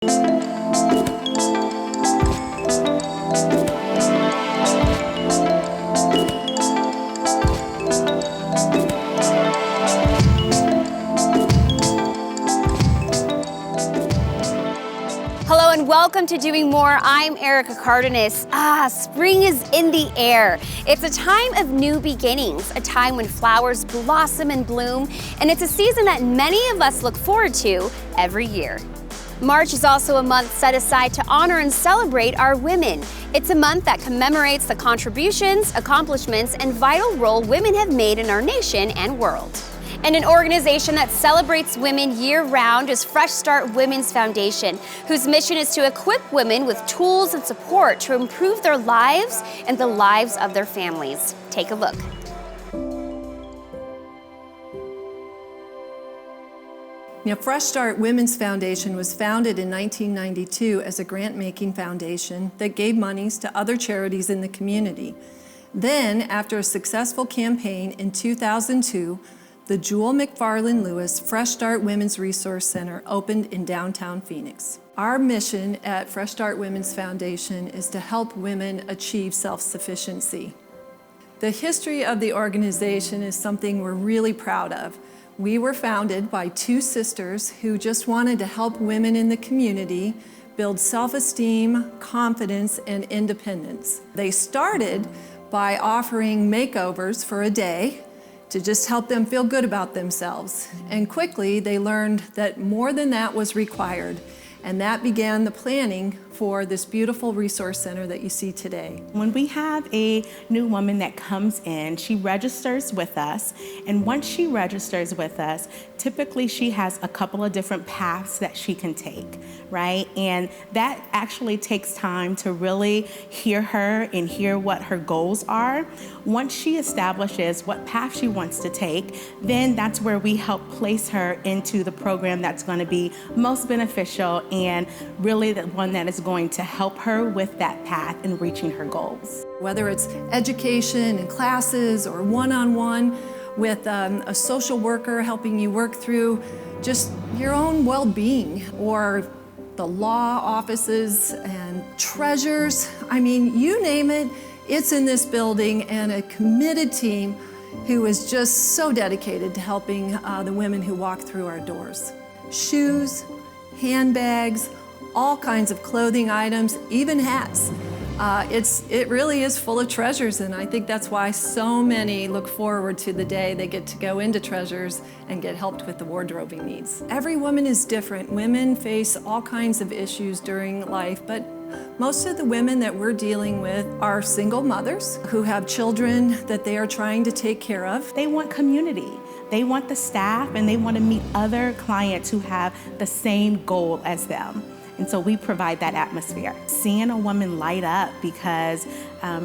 Hello and welcome to Doing More. I'm Erica Cardenas. Spring is in the air. It's a time of new beginnings, a time when flowers blossom and bloom, and it's a season that many of us look forward to every year. March is also a month set aside to honor and celebrate our women. It's a month that commemorates the contributions, accomplishments, and vital role women have made in our nation and world. And an organization that celebrates women year-round is Fresh Start Women's Foundation, whose mission is to equip women with tools and support to improve their lives and the lives of their families. Take a look. Now, Fresh Start Women's Foundation was founded in 1992 as a grant-making foundation that gave monies to other charities in the community. Then, after a successful campaign in 2002, the Jewel McFarland Lewis Fresh Start Women's Resource Center opened in downtown Phoenix. Our mission at Fresh Start Women's Foundation is to help women achieve self-sufficiency. The history of the organization is something we're really proud of. We were founded by two sisters who just wanted to help women in the community build self-esteem, confidence, and independence. They started by offering makeovers for a day to just help them feel good about themselves. And quickly, they learned that more than that was required. And that began the planning for this beautiful resource center that you see today. When we have a new woman that comes in, she registers with us. And once she registers with us, typically she has a couple of different paths that she can take, right? And that actually takes time to really hear her and hear what her goals are. Once she establishes what path she wants to take, then that's where we help place her into the program that's going to be most beneficial and really the one that is going to help her with that path in reaching her goals. Whether it's education and classes or one-on-one with a social worker helping you work through just your own well-being, or the law offices and treasures, I mean, you name it, it's in this building, and a committed team who is just so dedicated to helping the women who walk through our doors. Shoes, handbags, all kinds of clothing items, even hats. It really is full of treasures, and I think that's why so many look forward to the day they get to go into Treasures and get helped with the wardrobing needs. Every woman is different. Women face all kinds of issues during life, but most of the women that we're dealing with are single mothers who have children that they are trying to take care of. They want community. They want the staff, and they want to meet other clients who have the same goal as them. And so we provide that atmosphere. Seeing a woman light up because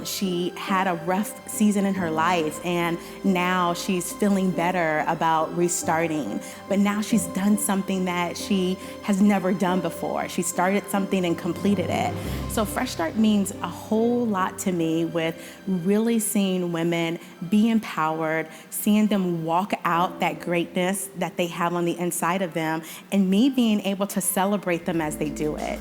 she had a rough season in her life, and now she's feeling better about restarting. But now she's done something that she has never done before. She started something and completed it. So Fresh Start means a whole lot to me, with really seeing women be empowered, seeing them walk out that greatness that they have on the inside of them, and me being able to celebrate them as they do it.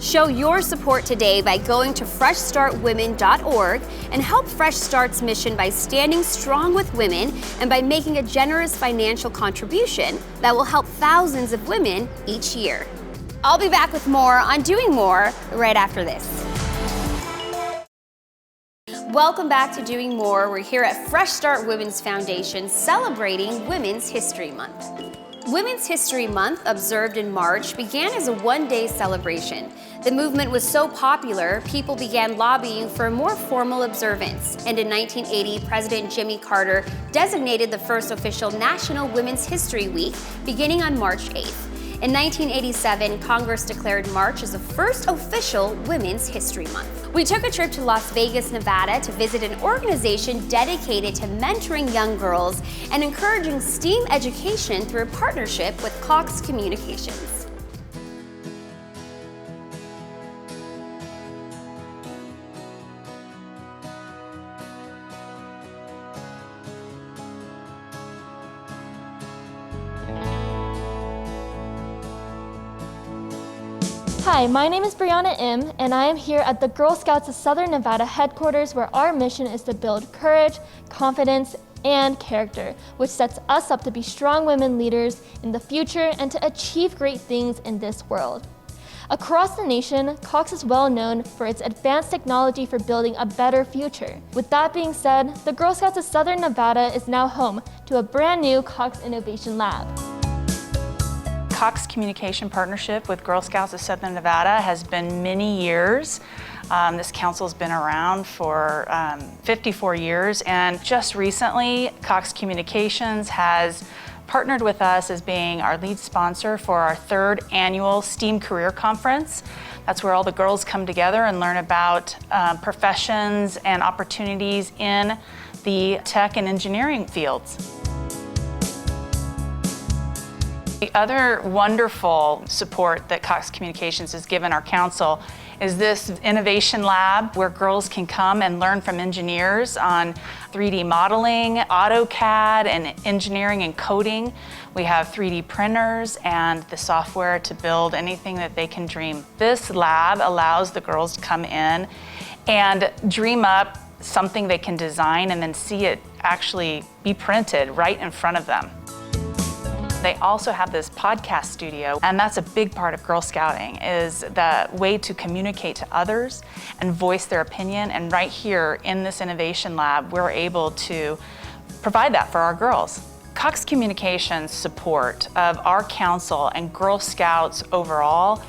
Show your support today by going to freshstartwomen.org and help Fresh Start's mission by standing strong with women and by making a generous financial contribution that will help thousands of women each year. I'll be back with more on Doing More right after this. Welcome back to Doing More. We're here at Fresh Start Women's Foundation celebrating Women's History Month. Women's History Month, observed in March, began as a one-day celebration. The movement was so popular, people began lobbying for a more formal observance. And in 1980, President Jimmy Carter designated the first official National Women's History Week, beginning on March 8th. In 1987, Congress declared March as the first official Women's History Month. We took a trip to Las Vegas, Nevada to visit an organization dedicated to mentoring young girls and encouraging STEAM education through a partnership with Cox Communications. Hi, my name is Brianna Im, and I am here at the Girl Scouts of Southern Nevada headquarters, where our mission is to build courage, confidence, and character, which sets us up to be strong women leaders in the future and to achieve great things in this world. Across the nation, Cox is well known for its advanced technology for building a better future. With that being said, the Girl Scouts of Southern Nevada is now home to a brand new Cox Innovation Lab. Cox Communication partnership with Girl Scouts of Southern Nevada has been many years. This council's been around for 54 years, and just recently, Cox Communications has partnered with us as being our lead sponsor for our 3rd annual STEAM Career Conference. That's where all the girls come together and learn about professions and opportunities in the tech and engineering fields. The other wonderful support that Cox Communications has given our council is this innovation lab where girls can come and learn from engineers on 3D modeling, AutoCAD, and engineering and coding. We have 3D printers and the software to build anything that they can dream. This lab allows the girls to come in and dream up something they can design and then see it actually be printed right in front of them. They also have this podcast studio, and that's a big part of Girl Scouting, is the way to communicate to others and voice their opinion. And right here in this innovation lab, we're able to provide that for our girls. Cox Communications' support of our council and Girl Scouts overall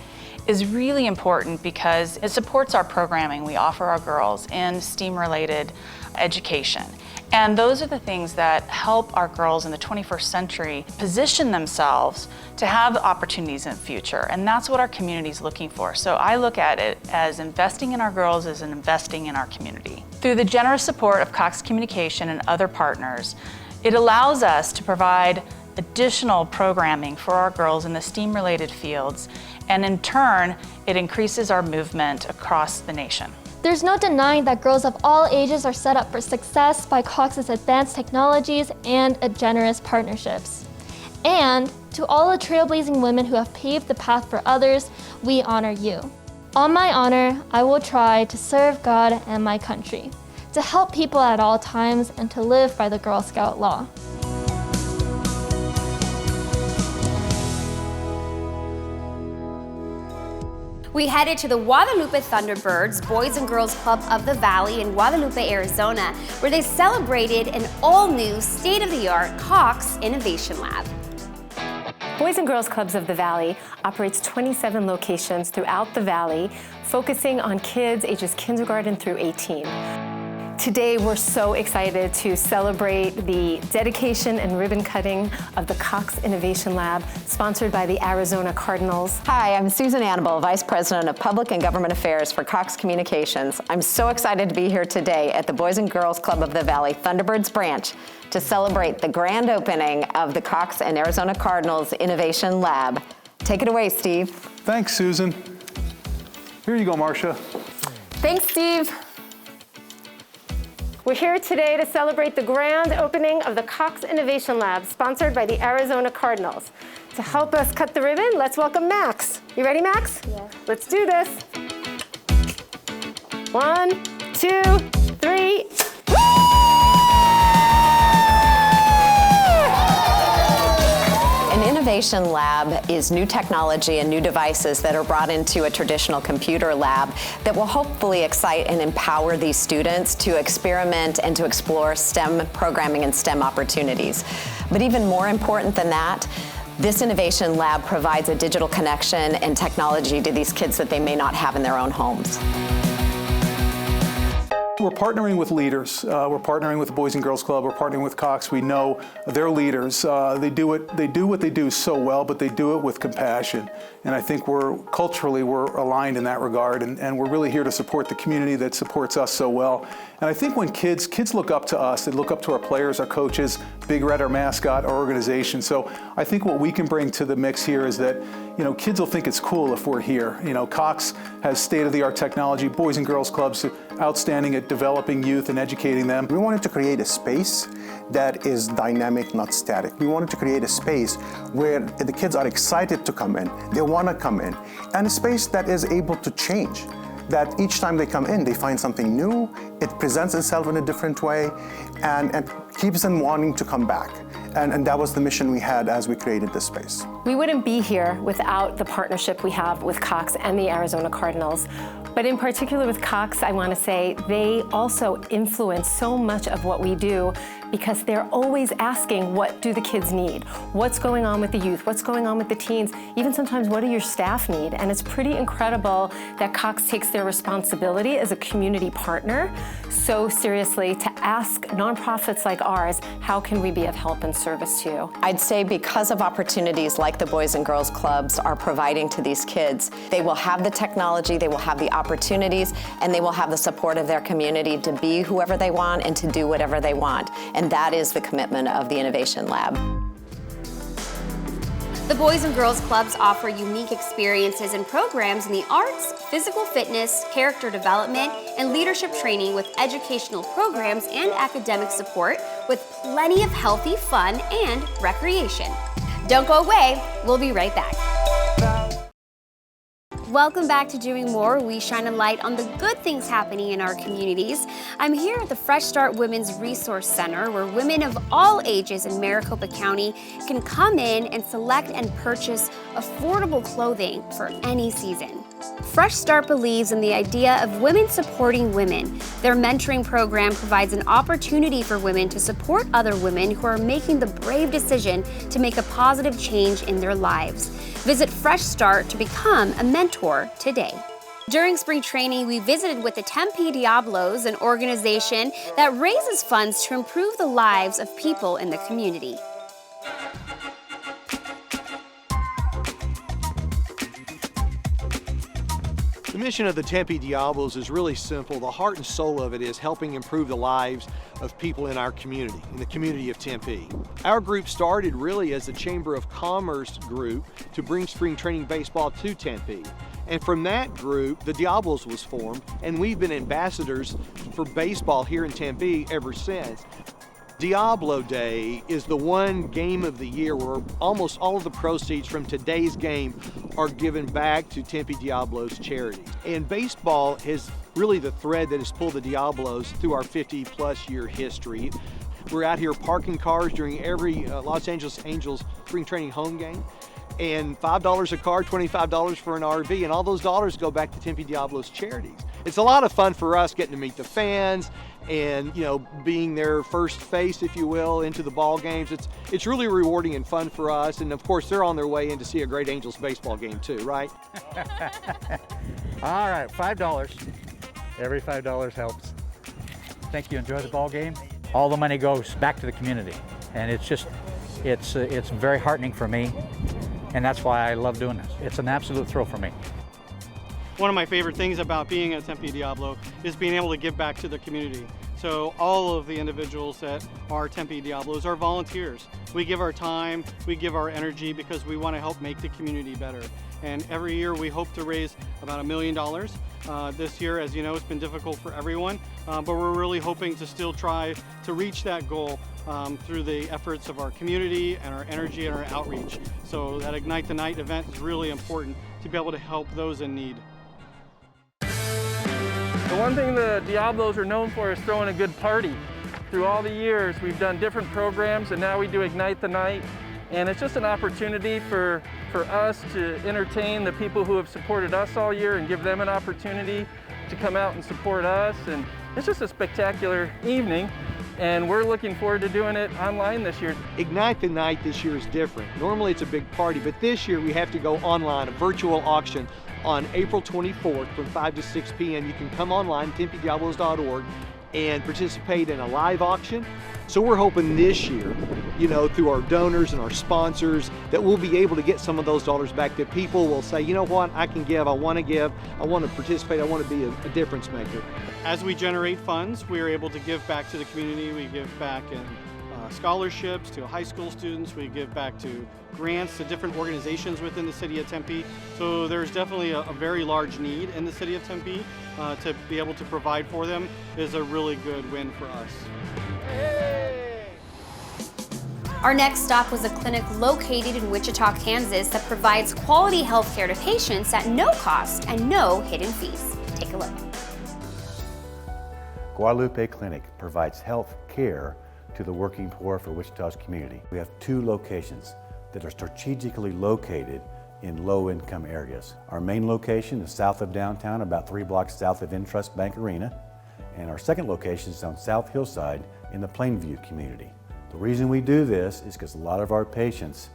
is really important because it supports our programming we offer our girls in STEAM-related education. And those are the things that help our girls in the 21st century position themselves to have opportunities in the future. And that's what our community is looking for. So I look at it as investing in our girls as investing in our community. Through the generous support of Cox Communication and other partners, it allows us to provide additional programming for our girls in the STEAM-related fields. And in turn, it increases our movement across the nation. There's no denying that girls of all ages are set up for success by Cox's advanced technologies and generous partnerships. And to all the trailblazing women who have paved the path for others, we honor you. On my honor, I will try to serve God and my country, to help people at all times, and to live by the Girl Scout law. We headed to the Guadalupe Thunderbirds Boys and Girls Club of the Valley in Guadalupe, Arizona, where they celebrated an all-new, state-of-the-art Cox Innovation Lab. Boys and Girls Clubs of the Valley operates 27 locations throughout the Valley, focusing on kids ages kindergarten through 18. Today, we're so excited to celebrate the dedication and ribbon cutting of the Cox Innovation Lab, sponsored by the Arizona Cardinals. Hi, I'm Susan Annabelle, Vice President of Public and Government Affairs for Cox Communications. I'm so excited to be here today at the Boys and Girls Club of the Valley Thunderbirds branch to celebrate the grand opening of the Cox and Arizona Cardinals Innovation Lab. Take it away, Steve. Thanks, Susan. Here you go, Marcia. Thanks, Steve. We're here today to celebrate the grand opening of the Cox Innovation Lab, sponsored by the Arizona Cardinals. To help us cut the ribbon, let's welcome Max. You ready, Max? Yeah. Let's do this. 1, 2, 3. An innovation lab is new technology and new devices that are brought into a traditional computer lab that will hopefully excite and empower these students to experiment and to explore STEM programming and STEM opportunities. But even more important than that, this innovation lab provides a digital connection and technology to these kids that they may not have in their own homes. We're partnering with leaders. We're partnering with the Boys and Girls Club. We're partnering with Cox. We know they're leaders. They do what they do so well, but they do it with compassion. And I think culturally we're aligned in that regard, and we're really here to support the community that supports us so well. And I think when kids look up to us, they look up to our players, our coaches, Big Red, our mascot, our organization. So I think what we can bring to the mix here is that, kids will think it's cool if we're here. Cox has state-of-the-art technology, Boys and Girls Clubs, outstanding at developing youth and educating them. We wanted to create a space that is dynamic, not static. We wanted to create a space where the kids are excited to come in, they want to come in, and a space that is able to change. That each time they come in, they find something new, it presents itself in a different way, and keeps them wanting to come back. And that was the mission we had as we created this space. We wouldn't be here without the partnership we have with Cox and the Arizona Cardinals. But in particular with Cox, I want to say they also influence so much of what we do because they're always asking, what do the kids need? What's going on with the youth? What's going on with the teens? Even sometimes, what do your staff need? And it's pretty incredible that Cox takes their responsibility as a community partner so seriously to ask nonprofits like ours, how can we be of help and service to you? I'd say because of opportunities like the Boys and Girls Clubs are providing to these kids, they will have the technology, they will have the opportunities, and they will have the support of their community to be whoever they want and to do whatever they want. And that is the commitment of the Innovation Lab. The Boys and Girls Clubs offer unique experiences and programs in the arts, physical fitness, character development, and leadership training with educational programs and academic support with plenty of healthy fun and recreation. Don't go away, we'll be right back. Welcome back to Doing More, where we shine a light on the good things happening in our communities. I'm here at the Fresh Start Women's Resource Center, where women of all ages in Maricopa County can come in and select and purchase affordable clothing for any season. Fresh Start believes in the idea of women supporting women. Their mentoring program provides an opportunity for women to support other women who are making the brave decision to make a positive change in their lives. Visit Fresh Start to become a mentor today. During spring training, we visited with the Tempe Diablos, an organization that raises funds to improve the lives of people in the community. The mission of the Tempe Diablos is really simple. The heart and soul of it is helping improve the lives of people in our community, in the community of Tempe. Our group started really as a Chamber of Commerce group to bring spring training baseball to Tempe. And from that group, the Diablos was formed, and we've been ambassadors for baseball here in Tempe ever since. Diablo Day is the one game of the year where almost all of the proceeds from today's game are given back to Tempe Diablos charities. And baseball is really the thread that has pulled the Diablos through our 50-plus year history. We're out here parking cars during every Los Angeles Angels spring training home game. And $5 a car, $25 for an RV, and all those dollars go back to Tempe Diablos charities. It's a lot of fun for us getting to meet the fans and, being their first face, if you will, into the ball games. It's really rewarding and fun for us, and of course they're on their way in to see a great Angels baseball game too, right? All right, $5. Every $5 helps. Think you enjoy the ball game? All the money goes back to the community, and it's very heartening for me, and that's why I love doing this. It's an absolute thrill for me. One of my favorite things about being at Tempe Diablo is being able to give back to the community. So all of the individuals that are Tempe Diablos are volunteers. We give our time, we give our energy because we want to help make the community better. And every year we hope to raise about $1 million. This year, as you know, it's been difficult for everyone, but we're really hoping to still try to reach that goal through the efforts of our community and our energy and our outreach. So that Ignite the Night event is really important to be able to help those in need. The one thing the Diablos are known for is throwing a good party. Through all the years, we've done different programs, and now we do Ignite the Night. And it's just an opportunity for us to entertain the people who have supported us all year and give them an opportunity to come out and support us. And it's just a spectacular evening, and we're looking forward to doing it online this year. Ignite the Night this year is different. Normally it's a big party, but this year we have to go online, a virtual auction on April 24th from 5 to 6 p.m. You can come online, TempeDiablos.org, and participate in a live auction. So we're hoping this year, through our donors and our sponsors, that we'll be able to get some of those dollars back, that people will say, you know what, I can give, I want to participate, I want to be a difference maker. As we generate funds, we are able to give back to the community. We give back in scholarships to high school students. We give back to grants to different organizations within the city of Tempe. So there's definitely a very large need in the city of Tempe. To be able to provide for them is a really good win for us. Our next stop was a clinic located in Wichita, Kansas that provides quality health care to patients at no cost and no hidden fees. Take a look. Guadalupe Clinic provides health care to the working poor for Wichita's community. We have 2 locations that are strategically located in low-income areas. Our main location is south of downtown, about 3 blocks south of Intrust Bank Arena, and our second location is on South Hillside in the Plainview community. The reason we do this is because a lot of our patients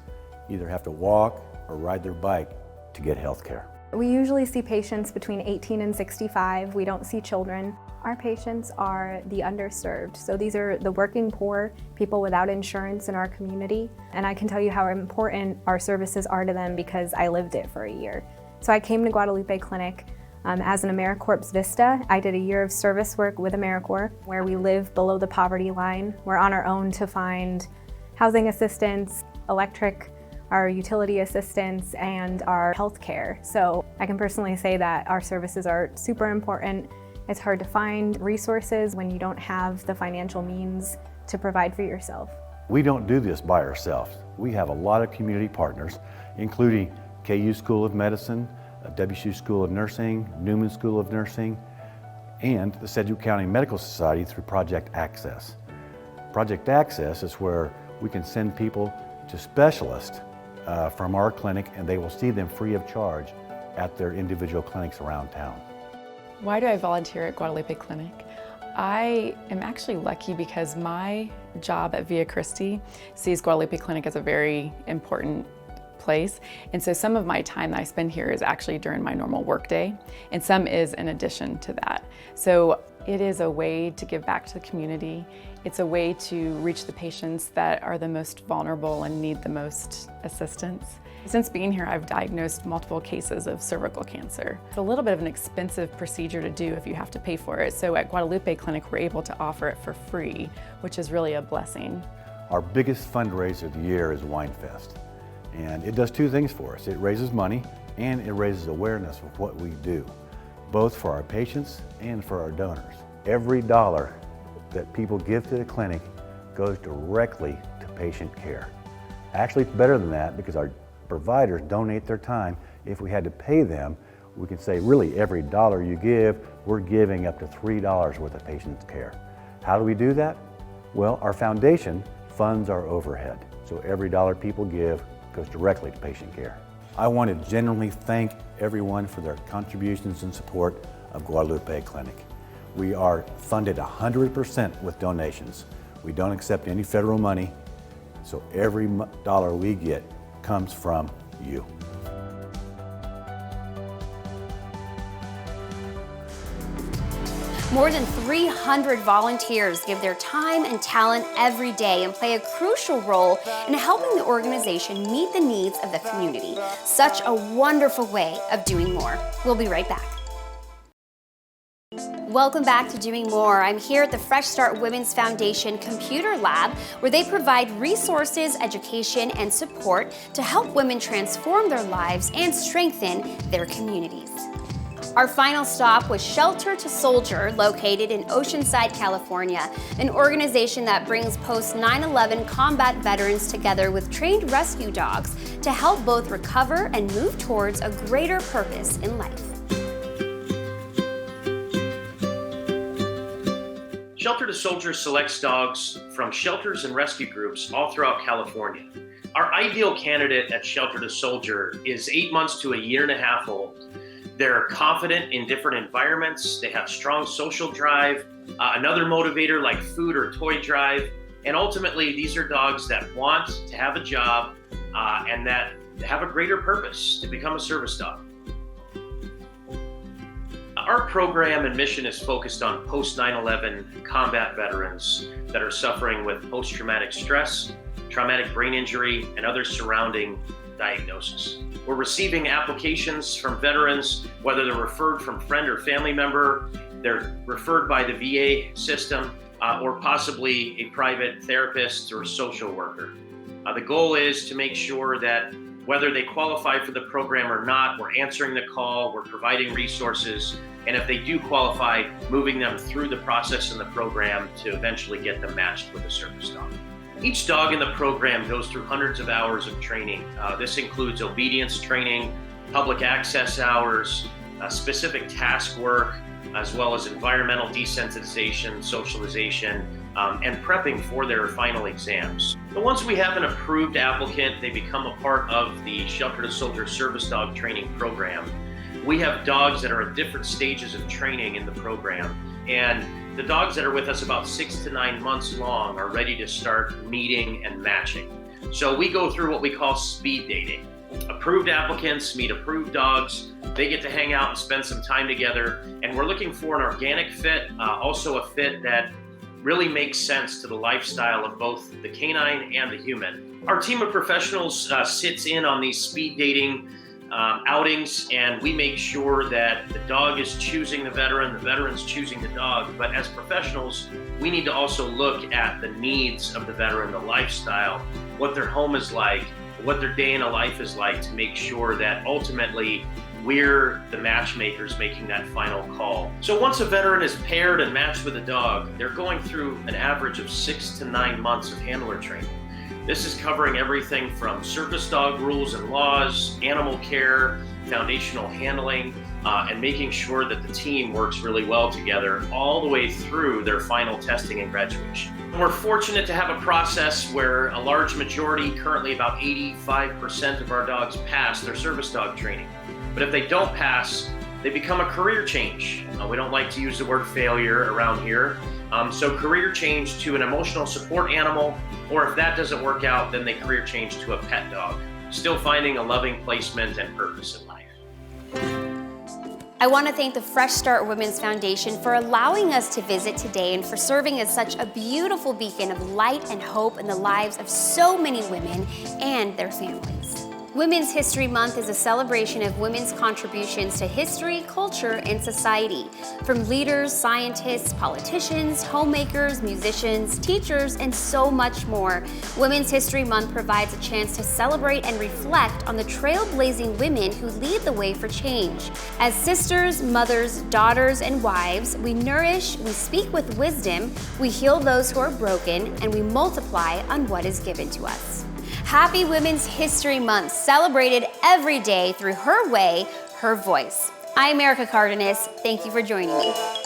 either have to walk or ride their bike to get health care. We usually see patients between 18 and 65. We don't see children. Our patients are the underserved. So these are the working poor, people without insurance in our community. And I can tell you how important our services are to them because I lived it for a year. So I came to Guadalupe Clinic as an AmeriCorps Vista. I did a year of service work with AmeriCorps where we live below the poverty line. We're on our own to find housing assistance, electric, our utility assistance, and our health care. So I can personally say that our services are super important. It's hard to find resources when you don't have the financial means to provide for yourself. We don't do this by ourselves. We have a lot of community partners, including KU School of Medicine, WSU School of Nursing, Newman School of Nursing, and the Sedgwick County Medical Society through Project Access. Project Access is where we can send people to specialists from our clinic, and they will see them free of charge at their individual clinics around town. Why do I volunteer at Guadalupe Clinic? I am actually lucky because my job at Via Christi sees Guadalupe Clinic as a very important place. And so some of my time that I spend here is actually during my normal workday, and some is in addition to that. So it is a way to give back to the community. It's a way to reach the patients that are the most vulnerable and need the most assistance. Since being here, I've diagnosed multiple cases of cervical cancer. It's a little bit of an expensive procedure to do if you have to pay for it. So at Guadalupe Clinic, we're able to offer it for free, which is really a blessing. Our biggest fundraiser of the year is Wine Fest. And it does 2 things for us. It raises money and it raises awareness of what we do, both for our patients and for our donors. Every dollar that people give to the clinic goes directly to patient care. Actually, it's better than that because our providers donate their time. If we had to pay them, we can say really every dollar you give, we're giving up to $3 worth of patient care. How do we do that? Well, our foundation funds our overhead. So every dollar people give goes directly to patient care. I want to genuinely thank everyone for their contributions and support of Guadalupe Clinic. We are funded 100% with donations. We don't accept any federal money, so every dollar we get comes from you. More than 300 volunteers give their time and talent every day and play a crucial role in helping the organization meet the needs of the community. Such a wonderful way of doing more. We'll be right back. Welcome back to Doing More. I'm here at the Fresh Start Women's Foundation Computer Lab, where they provide resources, education, and support to help women transform their lives and strengthen their communities. Our final stop was Shelter to Soldier, located in Oceanside, California, an organization that brings post-9/11 combat veterans together with trained rescue dogs to help both recover and move towards a greater purpose in life. Shelter to Soldier selects dogs from shelters and rescue groups all throughout California. Our ideal candidate at Shelter to Soldier is 8 months to a year and a half old. They're confident in different environments. They have strong social drive, another motivator like food or toy drive. And ultimately, these are dogs that want to have a job and that have a greater purpose to become a service dog. Our program and mission is focused on post-9/11 combat veterans that are suffering with post-traumatic stress, traumatic brain injury, and other surrounding diagnoses. We're receiving applications from veterans, whether they're referred from friend or family member, they're referred by the VA system, or possibly a private therapist or social worker. The goal is to make sure that whether they qualify for the program or not, we're answering the call, we're providing resources, and if they do qualify, moving them through the process in the program to eventually get them matched with a service dog. Each dog in the program goes through hundreds of hours of training. This includes obedience training, public access hours, specific task work, as well as environmental desensitization, socialization, and prepping for their final exams. But once we have an approved applicant, they become a part of the Shelter to Soldier Service Dog Training Program. We have dogs that are at different stages of training in the program, and the dogs that are with us about 6 to 9 months long are ready to start meeting and matching. So we go through what we call speed dating. Approved applicants meet approved dogs. They get to hang out and spend some time together, and we're looking for an organic fit, also a fit that really makes sense to the lifestyle of both the canine and the human. Our team of professionals sits in on these speed dating outings, and we make sure that the dog is choosing the veteran's choosing the dog. But as professionals, we need to also look at the needs of the veteran, the lifestyle, what their home is like, what their day in a life is like, to make sure that ultimately we're the matchmakers making that final call. So once a veteran is paired and matched with a dog, they're going through an average of 6 to 9 months of handler training. This is covering everything from service dog rules and laws, animal care, foundational handling, and making sure that the team works really well together all the way through their final testing and graduation. We're fortunate to have a process where a large majority, currently about 85% of our dogs, pass their service dog training. But if they don't pass, they become a career change. We don't like to use the word failure around here. So career change to an emotional support animal, or if that doesn't work out, then they career change to a pet dog, still finding a loving placement and purpose in life. I want to thank the Fresh Start Women's Foundation for allowing us to visit today and for serving as such a beautiful beacon of light and hope in the lives of so many women and their families. Women's History Month is a celebration of women's contributions to history, culture, and society. From leaders, scientists, politicians, homemakers, musicians, teachers, and so much more, Women's History Month provides a chance to celebrate and reflect on the trailblazing women who lead the way for change. As sisters, mothers, daughters, and wives, we nourish, we speak with wisdom, we heal those who are broken, and we multiply on what is given to us. Happy Women's History Month, celebrated every day through her way, her voice. I'm Erica Cardenas. Thank you for joining me.